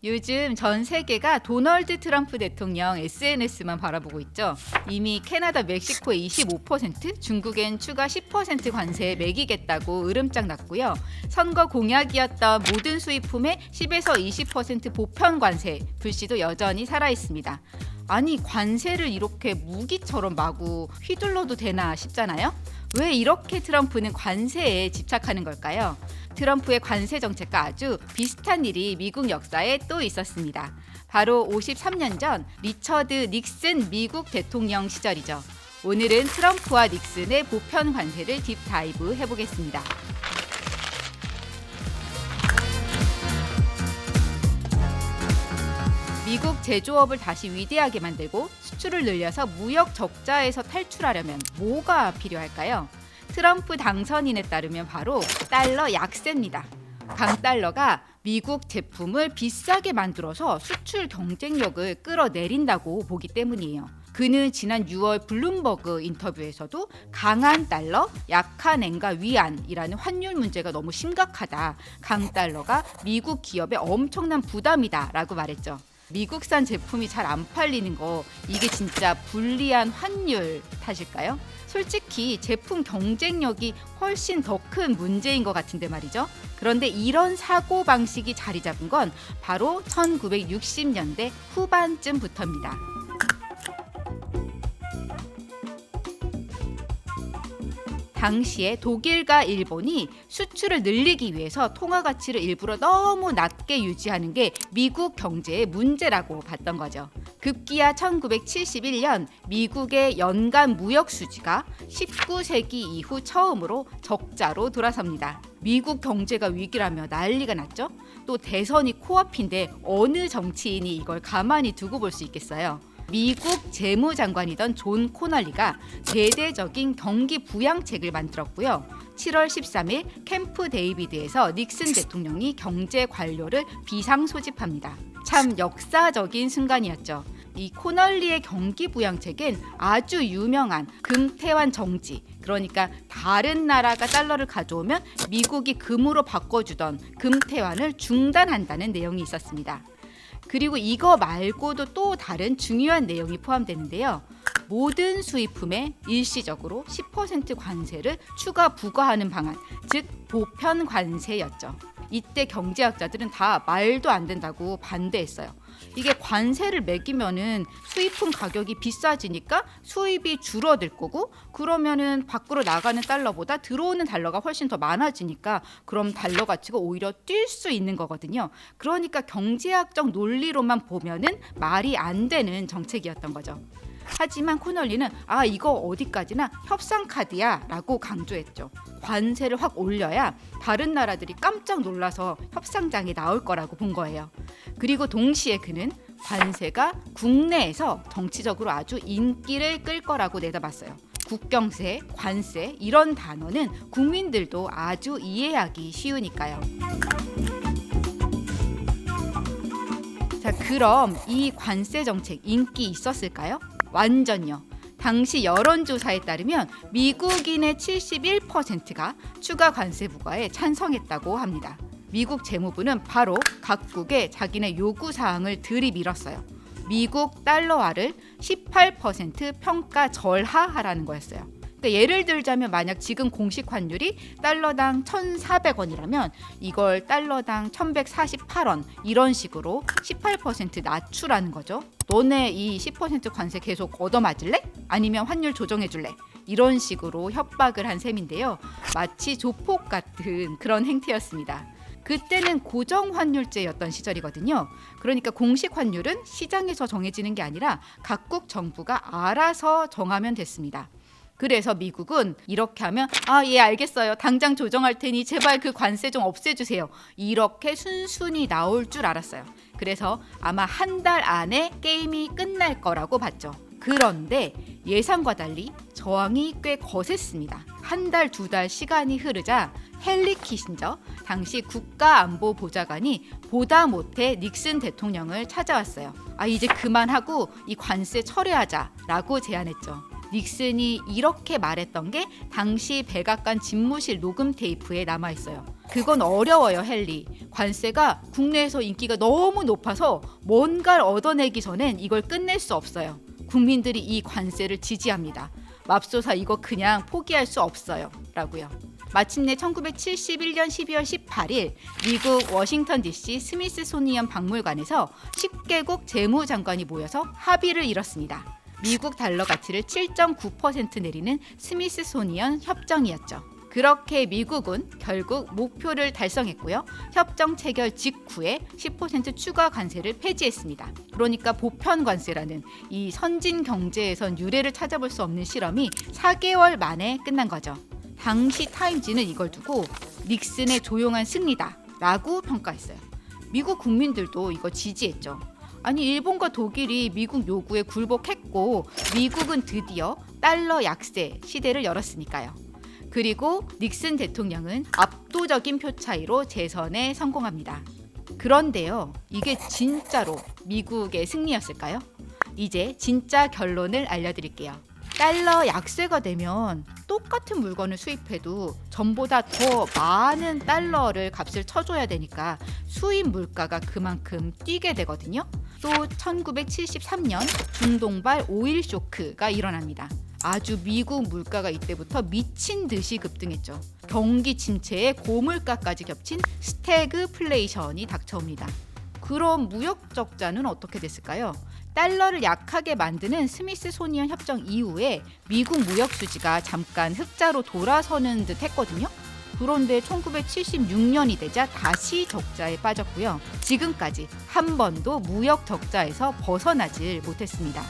요즘 전 세계가 도널드 트럼프 대통령 SNS만 바라보고 있죠. 이미 캐나다, 멕시코에 25%, 중국엔 추가 10% 관세에 매기겠다고 으름장 났고요. 선거 공약이었던 모든 수입품에 10에서 20% 보편 관세 불씨도 여전히 살아있습니다. 아니, 관세를 이렇게 무기처럼 마구 휘둘러도 되나 싶잖아요. 왜 이렇게 트럼프는 관세에 집착하는 걸까요? 트럼프의 관세 정책과 아주 비슷한 일이 미국 역사에 또 있었습니다. 바로 53년 전 리처드 닉슨 미국 대통령 시절이죠. 오늘은 트럼프와 닉슨의 보편 관세를 딥다이브 해보겠습니다. 미국 제조업을 다시 위대하게 만들고 수출을 늘려서 무역 적자에서 탈출하려면 뭐가 필요할까요? 트럼프 당선인에 따르면 바로 달러 약세입니다. 강달러가 미국 제품을 비싸게 만들어서 수출 경쟁력을 끌어내린다고 보기 때문이에요. 그는 지난 6월 블룸버그 인터뷰에서도 강한 달러, 약한 엔과 위안이라는 환율 문제가 너무 심각하다. 강달러가 미국 기업에 엄청난 부담이다 라고 말했죠. 미국산 제품이 잘 안 팔리는 거, 이게 진짜 불리한 환율 탓일까요? 솔직히 제품 경쟁력이 훨씬 더 큰 문제인 것 같은데 말이죠. 그런데 이런 사고방식이 자리 잡은 건 바로 1960년대 후반쯤부터입니다. 당시에 독일과 일본이 수출을 늘리기 위해서 통화 가치를 일부러 너무 낮게 유지하는 게 미국 경제의 문제라고 봤던 거죠. 급기야 1971년 미국의 연간 무역 수지가 19세기 이후 처음으로 적자로 돌아섭니다. 미국 경제가 위기라며 난리가 났죠. 또 대선이 코앞인데 어느 정치인이 이걸 가만히 두고 볼 수 있겠어요. 미국 재무장관이던 존 코널리가 대대적인 경기 부양책을 만들었고요. 7월 13일 캠프 데이비드에서 닉슨 대통령이 경제 관료를 비상 소집합니다. 참 역사적인 순간이었죠. 이 코널리의 경기 부양책엔 아주 유명한 금태환 정지, 그러니까 다른 나라가 달러를 가져오면 미국이 금으로 바꿔주던 금태환을 중단한다는 내용이 있었습니다. 그리고 이거 말고도 또 다른 중요한 내용이 포함되는데요. 모든 수입품에 일시적으로 10% 관세를 추가 부과하는 방안, 즉 보편 관세였죠. 이때 경제학자들은 다 말도 안 된다고 반대했어요. 이게 관세를 매기면은 수입품 가격이 비싸지니까 수입이 줄어들 거고, 그러면은 밖으로 나가는 달러보다 들어오는 달러가 훨씬 더 많아지니까 그럼 달러 가치가 오히려 뛸 수 있는 거거든요. 그러니까 경제학적 논리로만 보면은 말이 안 되는 정책이었던 거죠. 하지만 코널리는 이거 어디까지나 협상 카드야 라고 강조했죠. 관세를 확 올려야 다른 나라들이 깜짝 놀라서 협상장에 나올 거라고 본 거예요. 그리고 동시에 그는 관세가 국내에서 정치적으로 아주 인기를 끌 거라고 내다봤어요. 국경세, 관세 이런 단어는 국민들도 아주 이해하기 쉬우니까요. 자, 그럼 이 관세 정책 인기 있었을까요? 완전요. 당시 여론조사에 따르면 미국인의 71%가 추가 관세 부과에 찬성했다고 합니다. 미국 재무부는 바로 각국에 자기네 요구사항을 들이밀었어요. 미국 달러화를 18% 평가 절하하라는 거였어요. 그러니까 예를 들자면 만약 지금 공식 환율이 달러당 1,400원이라면 이걸 달러당 1,148원 이런 식으로 18% 낮추라는 거죠. 너네 이 10% 관세 계속 얻어맞을래? 아니면 환율 조정해줄래? 이런 식으로 협박을 한 셈인데요. 마치 조폭 같은 그런 행태였습니다. 그때는 고정환율제였던 시절이거든요. 그러니까 공식 환율은 시장에서 정해지는 게 아니라 각국 정부가 알아서 정하면 됐습니다. 그래서 미국은 이렇게 하면 예 알겠어요. 당장 조정할 테니 제발 그 관세 좀 없애주세요. 이렇게 순순히 나올 줄 알았어요. 그래서 아마 한 달 안에 게임이 끝날 거라고 봤죠. 그런데 예상과 달리 저항이 꽤 거셌습니다. 한 달, 두 달 시간이 흐르자 헨리 키신저 당시 국가안보보좌관이 보다 못해 닉슨 대통령을 찾아왔어요. 이제 그만하고 이 관세 철회하자라고 제안했죠. 닉슨이 이렇게 말했던 게 당시 백악관 집무실 녹음 테이프에 남아있어요. 그건 어려워요, 헨리. 관세가 국내에서 인기가 너무 높아서 뭔가를 얻어내기 전엔 이걸 끝낼 수 없어요. 국민들이 이 관세를 지지합니다. 맙소사 이거 그냥 포기할 수 없어요. 라고요. 마침내 1971년 12월 18일 미국 워싱턴 DC 스미스소니언 박물관에서 10개국 재무장관이 모여서 합의를 이뤘습니다. 미국 달러 가치를 7.9% 내리는 스미스소니언 협정이었죠. 그렇게 미국은 결국 목표를 달성했고요. 협정 체결 직후에 10% 추가 관세를 폐지했습니다. 그러니까 보편 관세라는 이 선진 경제에선 유례를 찾아볼 수 없는 실험이 4개월 만에 끝난 거죠. 당시 타임지는 이걸 두고 닉슨의 조용한 승리다 라고 평가했어요. 미국 국민들도 이거 지지했죠. 아니 일본과 독일이 미국 요구에 굴복했고 미국은 드디어 달러 약세 시대를 열었으니까요. 그리고 닉슨 대통령은 압도적인 표 차이로 재선에 성공합니다. 그런데요, 이게 진짜로 미국의 승리였을까요? 이제 진짜 결론을 알려드릴게요. 달러 약세가 되면 똑같은 물건을 수입해도 전보다 더 많은 달러를 값을 쳐줘야 되니까 수입 물가가 그만큼 뛰게 되거든요. 또 1973년 중동발 오일 쇼크가 일어납니다. 아주 미국 물가가 이때부터 미친 듯이 급등했죠. 경기 침체에 고물가까지 겹친 스태그플레이션이 닥쳐옵니다. 그럼 무역 적자는 어떻게 됐을까요? 달러를 약하게 만드는 스미스소니언 협정 이후에 미국 무역 수지가 잠깐 흑자로 돌아서는 듯 했거든요. 그런데 1976년이 되자 다시 적자에 빠졌고요. 지금까지 한 번도 무역 적자에서 벗어나질 못했습니다.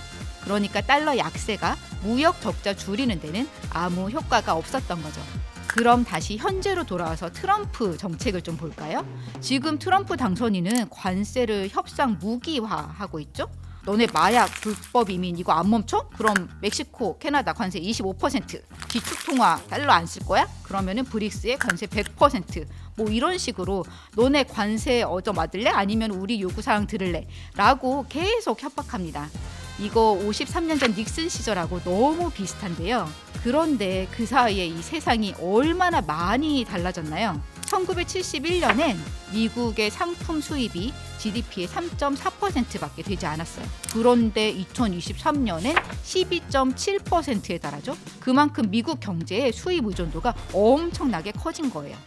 그러니까 달러 약세가 무역 적자 줄이는 데는 아무 효과가 없었던 거죠. 그럼 다시 현재로 돌아와서 트럼프 정책을 좀 볼까요? 지금 트럼프 당선인은 관세를 협상 무기화하고 있죠? 너네 마약 불법 이민 이거 안 멈춰? 그럼 멕시코, 캐나다 관세 25%, 기축통화 달러 안 쓸 거야? 그러면은 브릭스에 관세 100%, 뭐 이런 식으로 너네 관세 얻어맞을래? 아니면 우리 요구사항 들을래? 라고 계속 협박합니다. 이거 53년 전 닉슨 시절하고 너무 비슷한데요. 그런데 그 사이에 이 세상이 얼마나 많이 달라졌나요? 1971년엔 미국의 상품 수입이 GDP의 3.4%밖에 되지 않았어요. 그런데 2023년엔 12.7%에 달하죠. 그만큼 미국 경제의 수입 의존도가 엄청나게 커진 거예요.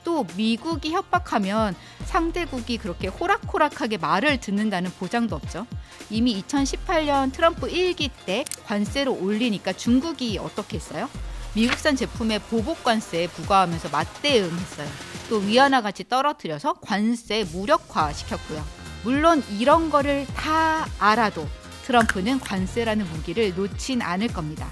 또 미국이 협박하면 상대국이 그렇게 호락호락하게 말을 듣는다는 보장도 없죠. 이미 2018년 트럼프 1기 때 관세를 올리니까 중국이 어떻게 했어요? 미국산 제품에 보복 관세에 부과하면서 맞대응했어요. 또 위안화 같이 떨어뜨려서 관세 무력화 시켰고요. 물론 이런 거를 다 알아도 트럼프는 관세라는 무기를 놓진 않을 겁니다.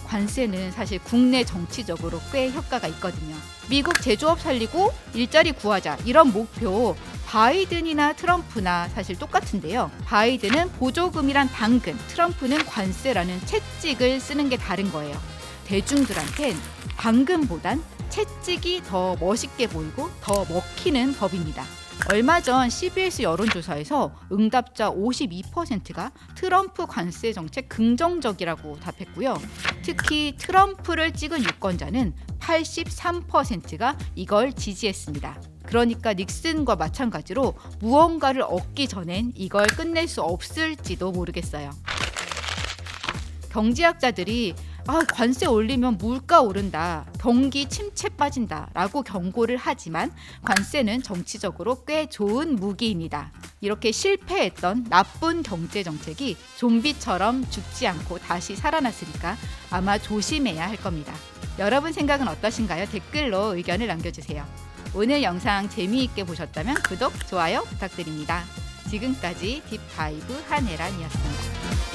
관세는 사실 국내 정치적으로 꽤 효과가 있거든요. 미국 제조업 살리고 일자리 구하자 이런 목표 바이든이나 트럼프나 사실 똑같은데요. 바이든은 보조금이란 당근, 트럼프는 관세라는 채찍을 쓰는 게 다른 거예요. 대중들한텐 당근보단 채찍이 더 멋있게 보이고 더 먹히는 법입니다. 얼마 전 CBS 여론조사에서 응답자 52%가 트럼프 관세 정책 긍정적이라고 답했고요. 특히 트럼프를 찍은 유권자는 83%가 이걸 지지했습니다. 그러니까 닉슨과 마찬가지로 무언가를 얻기 전엔 이걸 끝낼 수 없을지도 모르겠어요. 경제학자들이 관세 올리면 물가 오른다, 경기 침체 빠진다 라고 경고를 하지만 관세는 정치적으로 꽤 좋은 무기입니다. 이렇게 실패했던 나쁜 경제 정책이 좀비처럼 죽지 않고 다시 살아났으니까 아마 조심해야 할 겁니다. 여러분 생각은 어떠신가요? 댓글로 의견을 남겨주세요. 오늘 영상 재미있게 보셨다면 구독, 좋아요 부탁드립니다. 지금까지 딥다이브 한혜란이었습니다.